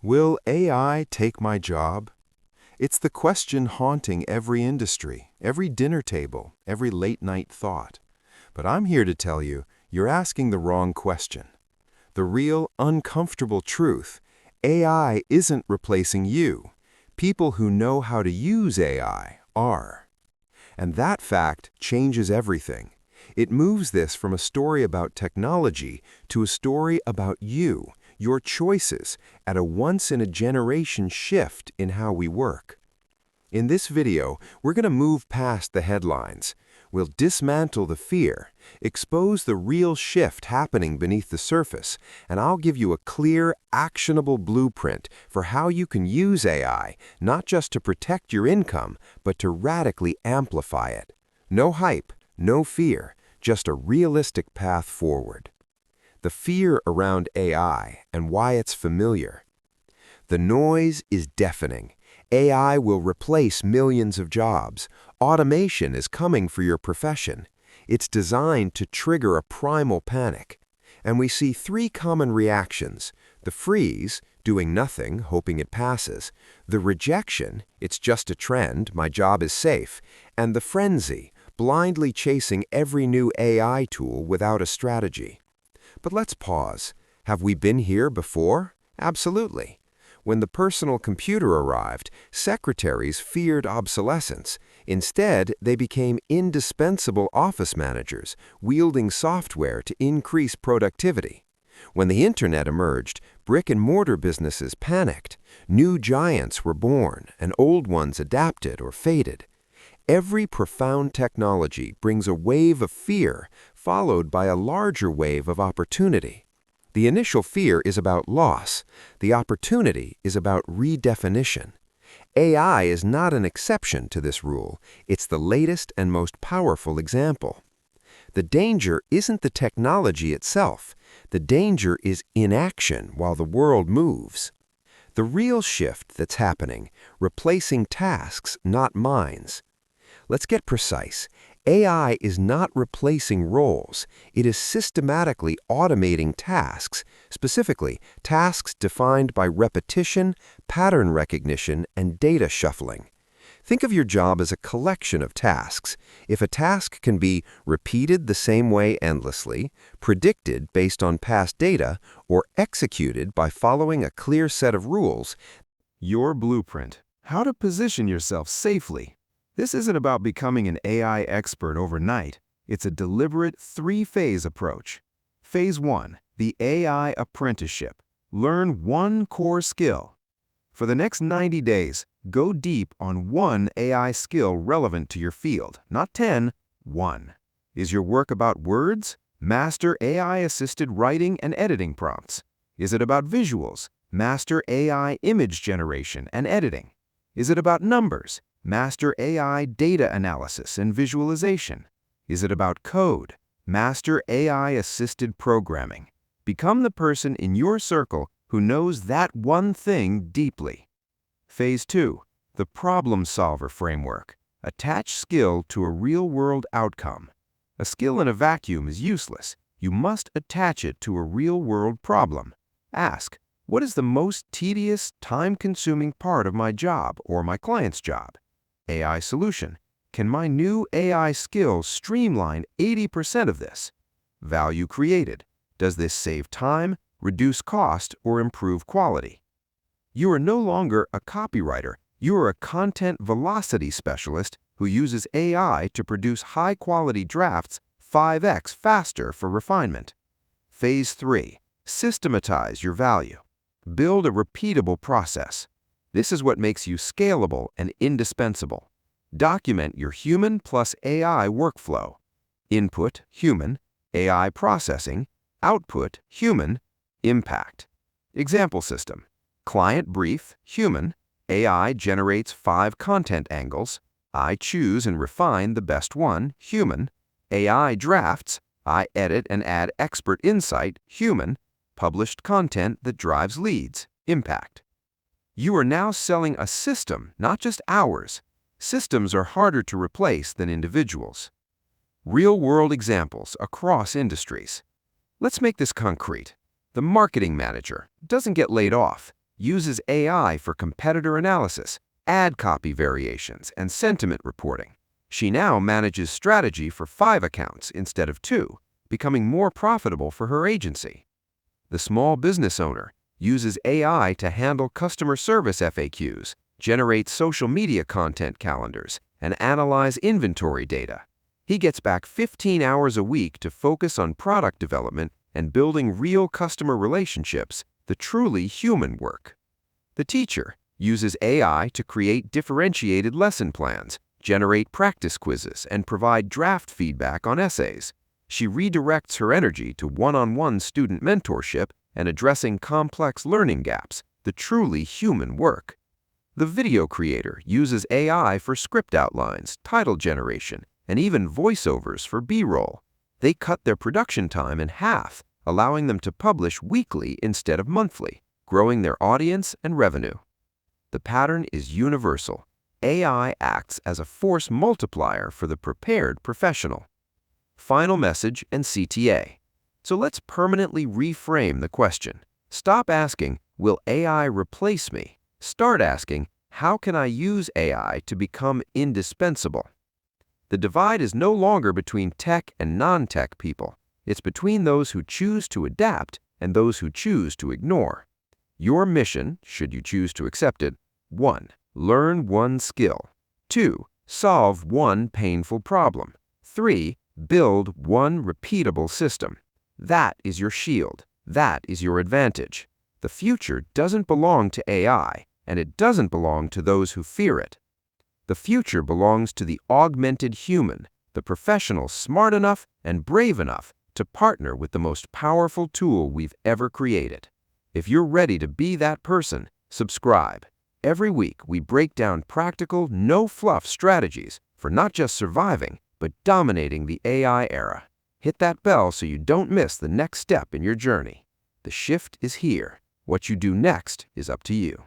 Will AI take my job? It's the question haunting every industry, every dinner table, every late-night thought. But I'm here to tell you, you're asking the wrong question. The real, uncomfortable truth, AI isn't replacing you. People who know how to use AI are. And that fact changes everything. It moves this from a story about technology to a story about you, your choices, at a once-in-a-generation shift in how we work. In this video, we're going to move past the headlines. We'll dismantle the fear, expose the real shift happening beneath the surface, and I'll give you a clear, actionable blueprint for how you can use AI, not just to protect your income, but to radically amplify it. No hype, no fear, just a realistic path forward. The fear around AI and why it's familiar. The noise is deafening. AI will replace millions of jobs. Automation is coming for your profession. It's designed to trigger a primal panic. And we see three common reactions. The freeze, doing nothing, hoping it passes. The rejection, it's just a trend, my job is safe. And the frenzy, blindly chasing every new AI tool without a strategy. But let's pause. Have we been here before? Absolutely. When the personal computer arrived, secretaries feared obsolescence. Instead, they became indispensable office managers, wielding software to increase productivity. When the internet emerged, brick-and-mortar businesses panicked. New giants were born, and old ones adapted or faded. Every profound technology brings a wave of fear, followed by a larger wave of opportunity. The initial fear is about loss. The opportunity is about redefinition. AI is not an exception to this rule. It's the latest and most powerful example. The danger isn't the technology itself. The danger is inaction while the world moves. The real shift that's happening, replacing tasks, not minds. Let's get precise. AI is not replacing roles. It is systematically automating tasks, specifically tasks defined by repetition, pattern recognition, and data shuffling. Think of your job as a collection of tasks. If a task can be repeated the same way endlessly, predicted based on past data, or executed by following a clear set of rules, Your blueprint. How to position yourself safely. This isn't about becoming an AI expert overnight. It's a deliberate three-phase approach. Phase 1, the AI apprenticeship. Learn one core skill. For the next 90 days, go deep on one AI skill relevant to your field, not 10, one. Is your work about words? Master AI-assisted writing and editing prompts. Is it about visuals? Master AI image generation and editing. Is it about numbers? Master AI data analysis and visualization. Is it about code? Master AI-assisted programming. Become the person in your circle who knows that one thing deeply. Phase 2, the problem solver framework. Attach skill to a real-world outcome. A skill in a vacuum is useless. You must attach it to a real-world problem. Ask, what is the most tedious, time-consuming part of my job or my client's job? AI solution. Can my new AI skill streamline 80% of this? Value created. Does this save time, reduce cost, or improve quality? You are no longer a copywriter. You are a content velocity specialist who uses AI to produce high-quality drafts 5x faster for refinement. Phase 3. Systematize your value. Build a repeatable process. This is what makes you scalable and indispensable. Document your human plus AI workflow. Input, human. AI processing. Output, human. Impact. Example system. Client brief, human. AI generates 5 content angles. I choose and refine the best one, human. AI drafts. I edit and add expert insight, human. Published content that drives leads, impact. You are now selling a system, not just hours. Systems are harder to replace than individuals. Real-world examples across industries. Let's make this concrete. The marketing manager doesn't get laid off. uses AI for competitor analysis, ad copy variations, and sentiment reporting. She now manages strategy for 5 accounts instead of 2, becoming more profitable for her agency. The small business owner uses AI to handle customer service FAQs, generate social media content calendars, and analyze inventory data. He gets back 15 hours a week to focus on product development and building real customer relationships, the truly human work. The teacher uses AI to create differentiated lesson plans, generate practice quizzes, and provide draft feedback on essays. She redirects her energy to one-on-one student mentorship and addressing complex learning gaps, the truly human work. The video creator uses AI for script outlines, title generation, and even voiceovers for B-roll. They cut their production time in half, allowing them to publish weekly instead of monthly, growing their audience and revenue. The pattern is universal. AI acts as a force multiplier for the prepared professional. Final message and CTA. So let's permanently reframe the question. Stop asking, will AI replace me? Start asking, how can I use AI to become indispensable? The divide is no longer between tech and non-tech people. It's between those who choose to adapt and those who choose to ignore. Your mission, should you choose to accept it: 1. Learn one skill. 2. Solve one painful problem. 3. Build one repeatable system. That is your shield. That is your advantage. The future doesn't belong to AI, and it doesn't belong to those who fear it. The future belongs to the augmented human, the professional smart enough and brave enough to partner with the most powerful tool we've ever created. If you're ready to be that person, subscribe. Every week, we break down practical, no-fluff strategies for not just surviving, but dominating the AI era. Hit that bell so you don't miss the next step in your journey. The shift is here. What you do next is up to you.